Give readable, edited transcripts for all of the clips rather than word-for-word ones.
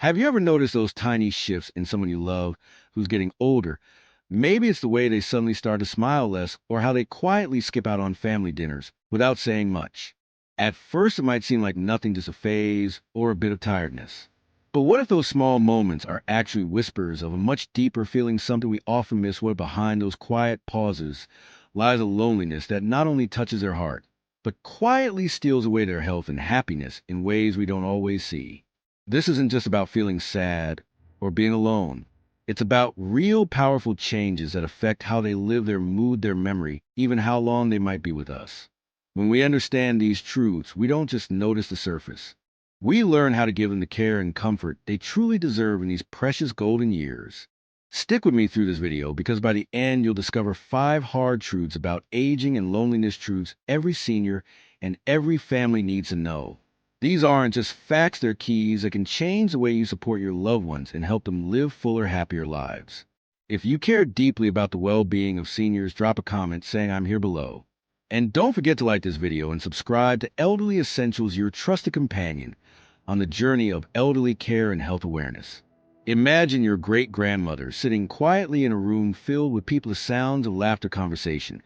Have you ever noticed those tiny shifts in someone you love who's getting older? Maybe it's the way they suddenly start to smile less or how they quietly skip out on family dinners without saying much. At first, it might seem like nothing, just a phase or a bit of tiredness. But what if those small moments are actually whispers of a much deeper feeling, something we often miss? What behind those quiet pauses lies a loneliness that not only touches their heart, but quietly steals away their health and happiness in ways we don't always see. This isn't just about feeling sad or being alone. It's about real powerful changes that affect how they live, their mood, their memory, even how long they might be with us. When we understand these truths, we don't just notice the surface. We learn how to give them the care and comfort they truly deserve in these precious golden years. Stick with me through this video because by the end you'll discover 5 hard truths about aging and loneliness, truths every senior and every family needs to know. These aren't just facts, they're keys that can change the way you support your loved ones and help them live fuller, happier lives. If you care deeply about the well-being of seniors, drop a comment saying I'm here below. And don't forget to like this video and subscribe to Elderly Essentials, your trusted companion on the journey of elderly care and health awareness. Imagine your great-grandmother sitting quietly in a room filled with people, the sounds of laughter, conversation,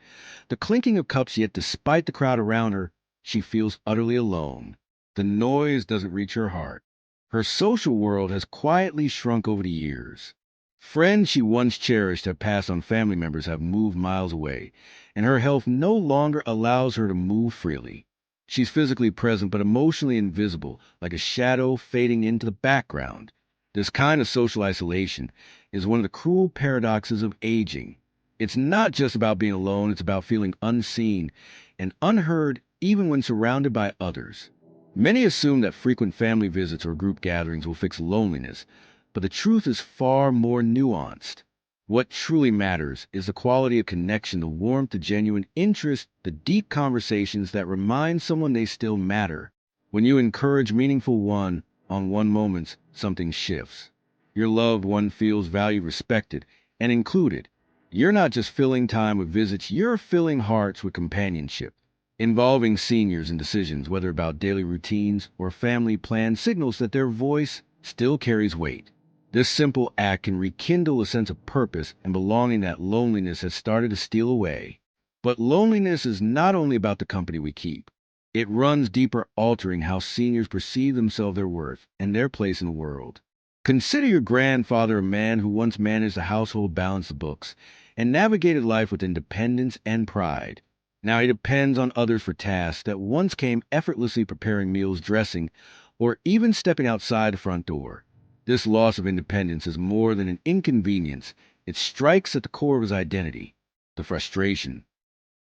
the clinking of cups, yet despite the crowd around her, she feels utterly alone. The noise doesn't reach her heart. Her social world has quietly shrunk over the years. Friends she once cherished have passed on, family members have moved miles away, and her health no longer allows her to move freely. She's physically present but emotionally invisible, like a shadow fading into the background. This kind of social isolation is one of the cruel paradoxes of aging. It's not just about being alone, it's about feeling unseen and unheard even when surrounded by others. Many assume that frequent family visits or group gatherings will fix loneliness, but the truth is far more nuanced. What truly matters is the quality of connection, the warmth, the genuine interest, the deep conversations that remind someone they still matter. When you encourage meaningful one-on-one moments, something shifts. Your loved one feels valued, respected, and included. You're not just filling time with visits, you're filling hearts with companionship. Involving seniors in decisions, whether about daily routines or family plans, signals that their voice still carries weight. This simple act can rekindle a sense of purpose and belonging that loneliness has started to steal away. But loneliness is not only about the company we keep. It runs deeper, altering how seniors perceive themselves, their worth, and their place in the world. Consider your grandfather, a man who once managed the household, balanced the books, and navigated life with independence and pride. Now he depends on others for tasks that once came effortlessly, preparing meals, dressing, or even stepping outside the front door. This loss of independence is more than an inconvenience. It strikes at the core of his identity. The frustration,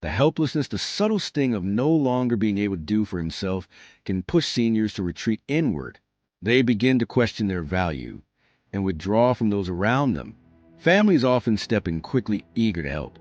the helplessness, the subtle sting of no longer being able to do for himself can push seniors to retreat inward. They begin to question their value and withdraw from those around them. Families often step in quickly, eager to help,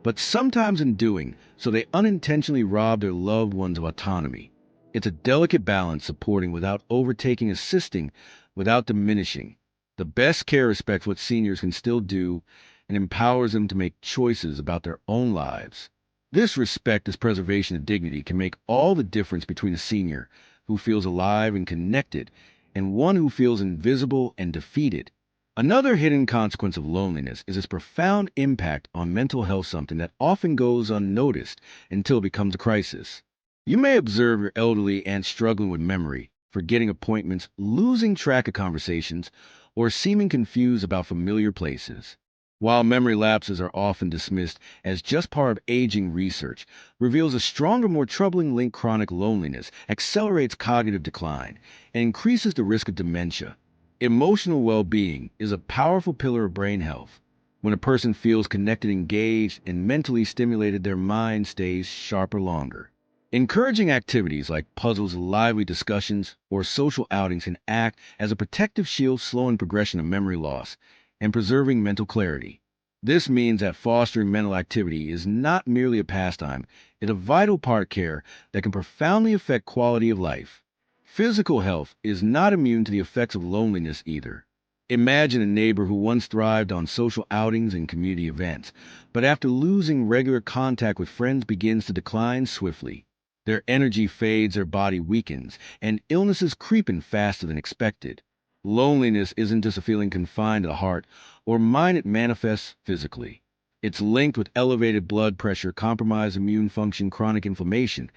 but sometimes in doing so they unintentionally rob their loved ones of autonomy. It's a delicate balance, supporting without overtaking, assisting without diminishing. The best care respects what seniors can still do and empowers them to make choices about their own lives. This respect, this preservation of dignity, can make all the difference between a senior who feels alive and connected and one who feels invisible and defeated. Another hidden consequence of loneliness is its profound impact on mental health, something that often goes unnoticed until it becomes a crisis. You may observe your elderly aunt struggling with memory, forgetting appointments, losing track of conversations, or seeming confused about familiar places. While memory lapses are often dismissed as just part of aging, research reveals a stronger, more troubling link. Chronic loneliness accelerates cognitive decline and increases the risk of dementia. Emotional well-being is a powerful pillar of brain health. When a person feels connected, engaged, and mentally stimulated, their mind stays sharper longer. Encouraging activities like puzzles, lively discussions, or social outings can act as a protective shield, slowing progression of memory loss and preserving mental clarity. This means that fostering mental activity is not merely a pastime, it's a vital part of care that can profoundly affect quality of life. Physical health is not immune to the effects of loneliness either. Imagine a neighbor who once thrived on social outings and community events, but after losing regular contact with friends begins to decline swiftly. Their energy fades, their body weakens, and illnesses creep in faster than expected. Loneliness isn't just a feeling confined to the heart or mind, it manifests physically. It's linked with elevated blood pressure, compromised immune function, chronic inflammation,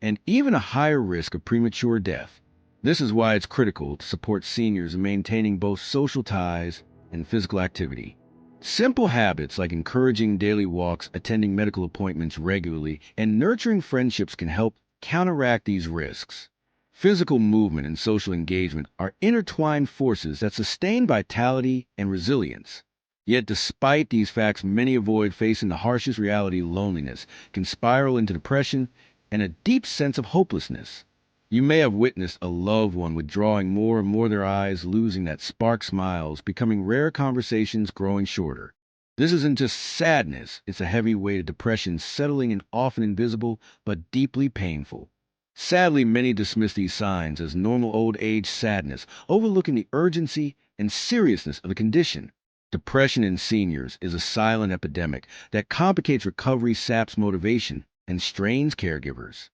and even a higher risk of premature death. This is why it's critical to support seniors in maintaining both social ties and physical activity. Simple habits like encouraging daily walks, attending medical appointments regularly, and nurturing friendships can help counteract these risks. Physical movement and social engagement are intertwined forces that sustain vitality and resilience. Yet, despite these facts, many avoid facing the harshest reality. Loneliness can spiral into depression and a deep sense of hopelessness. You may have witnessed a loved one withdrawing more and more, their eyes losing that spark, smiles becoming rare, conversations growing shorter. This isn't just sadness, it's a heavy weight of depression settling in, often invisible but deeply painful. Sadly, many dismiss these signs as normal old age sadness, overlooking the urgency and seriousness of the condition. Depression in seniors is a silent epidemic that complicates recovery, saps motivation, and strains caregivers.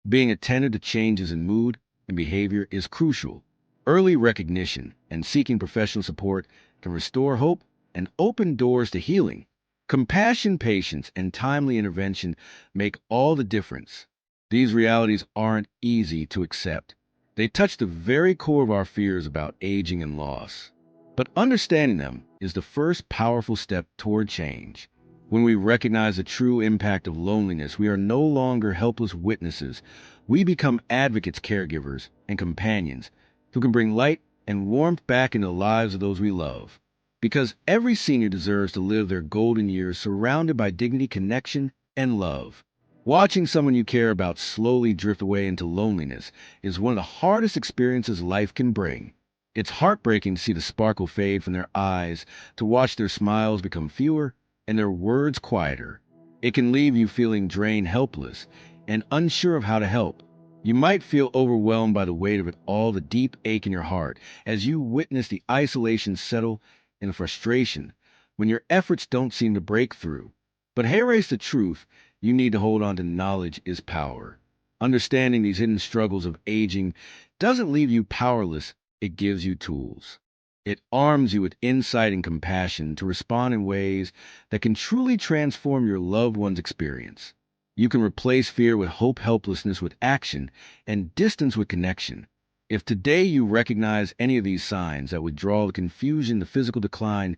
Being attentive to changes in mood and behavior is crucial. Early recognition and seeking professional support can restore hope and open doors to healing. Compassion, patience, and timely intervention make all the difference. These realities aren't easy to accept. They touch the very core of our fears about aging and loss. But understanding them is the first powerful step toward change. When we recognize the true impact of loneliness, we are no longer helpless witnesses. We become advocates, caregivers, and companions who can bring light and warmth back into the lives of those we love. Because every senior deserves to live their golden years surrounded by dignity, connection, and love. Watching someone you care about slowly drift away into loneliness is one of the hardest experiences life can bring. It's heartbreaking to see the sparkle fade from their eyes, to watch their smiles become fewer and their words quieter. It can leave you feeling drained, helpless, and unsure of how to help. You might feel overwhelmed by the weight of it all, the deep ache in your heart, as you witness the isolation settle and the frustration when your efforts don't seem to break through. But here's the truth: you need to hold on to knowledge is power. Understanding these hidden struggles of aging doesn't leave you powerless, it gives you tools. It arms you with insight and compassion to respond in ways that can truly transform your loved one's experience. You can replace fear with hope, helplessness with action, and distance with connection. If today you recognize any of these signs, that withdrawal, the confusion, the physical decline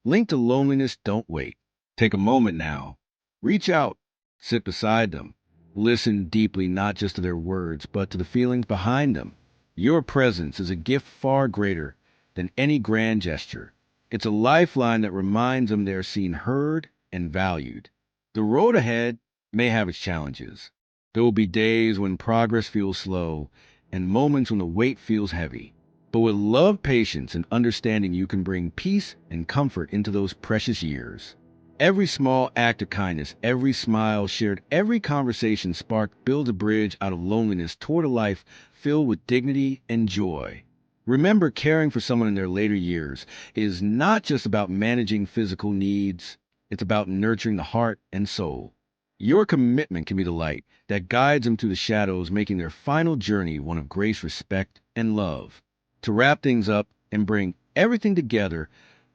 linked to loneliness, don't wait. Take a moment now. Reach out, sit beside them, listen deeply, not just to their words, but to the feelings behind them. Your presence is a gift far greater than any grand gesture. It's a lifeline that reminds them they're seen, heard, and valued. The road ahead may have its challenges. There will be days when progress feels slow and moments when the weight feels heavy. But with love, patience, and understanding, you can bring peace and comfort into those precious years. Every small act of kindness, every smile shared, every conversation sparked builds a bridge out of loneliness toward a life filled with dignity and joy. Remember, caring for someone in their later years is not just about managing physical needs, it's about nurturing the heart and soul. Your commitment can be the light that guides them through the shadows, making their final journey one of grace, respect, and love. To wrap things up and bring everything together,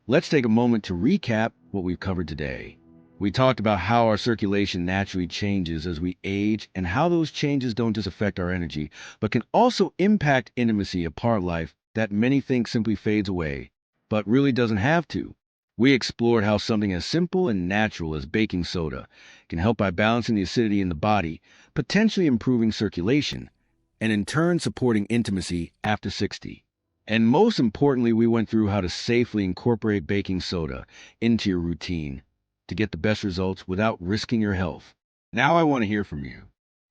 let's take a moment to recap what we've covered today. We talked about how our circulation naturally changes as we age and how those changes don't just affect our energy, but can also impact intimacy, a part of life that many think simply fades away, but really doesn't have to. We explored how something as simple and natural as baking soda can help by balancing the acidity in the body, potentially improving circulation, and in turn supporting intimacy after 60. And most importantly, we went through how to safely incorporate baking soda into your routine to get the best results without risking your health. Now I want to hear from you.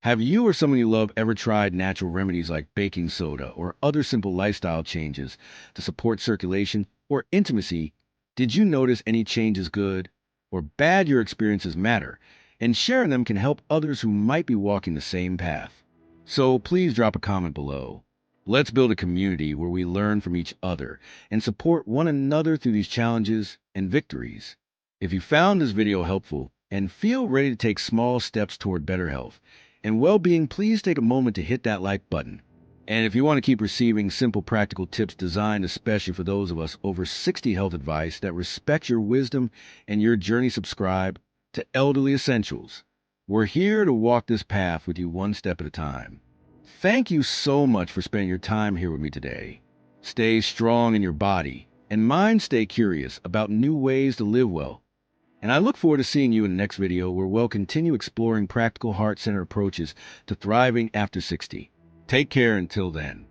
Have you or someone you love ever tried natural remedies like baking soda or other simple lifestyle changes to support circulation or intimacy? Did you notice any changes, good or bad? Your experiences matter, and sharing them can help others who might be walking the same path. So please drop a comment below. Let's build a community where we learn from each other and support one another through these challenges and victories. If you found this video helpful and feel ready to take small steps toward better health and well-being, please take a moment to hit that like button. And if you want to keep receiving simple, practical tips designed especially for those of us over 60, health advice that respect your wisdom and your journey, subscribe to Elderly Essentials. We're here to walk this path with you one step at a time. Thank you so much for spending your time here with me today. Stay strong in your body and mind. Stay curious about new ways to live well. And I look forward to seeing you in the next video where we'll continue exploring practical, heart-centered approaches to thriving after 60. Take care until then.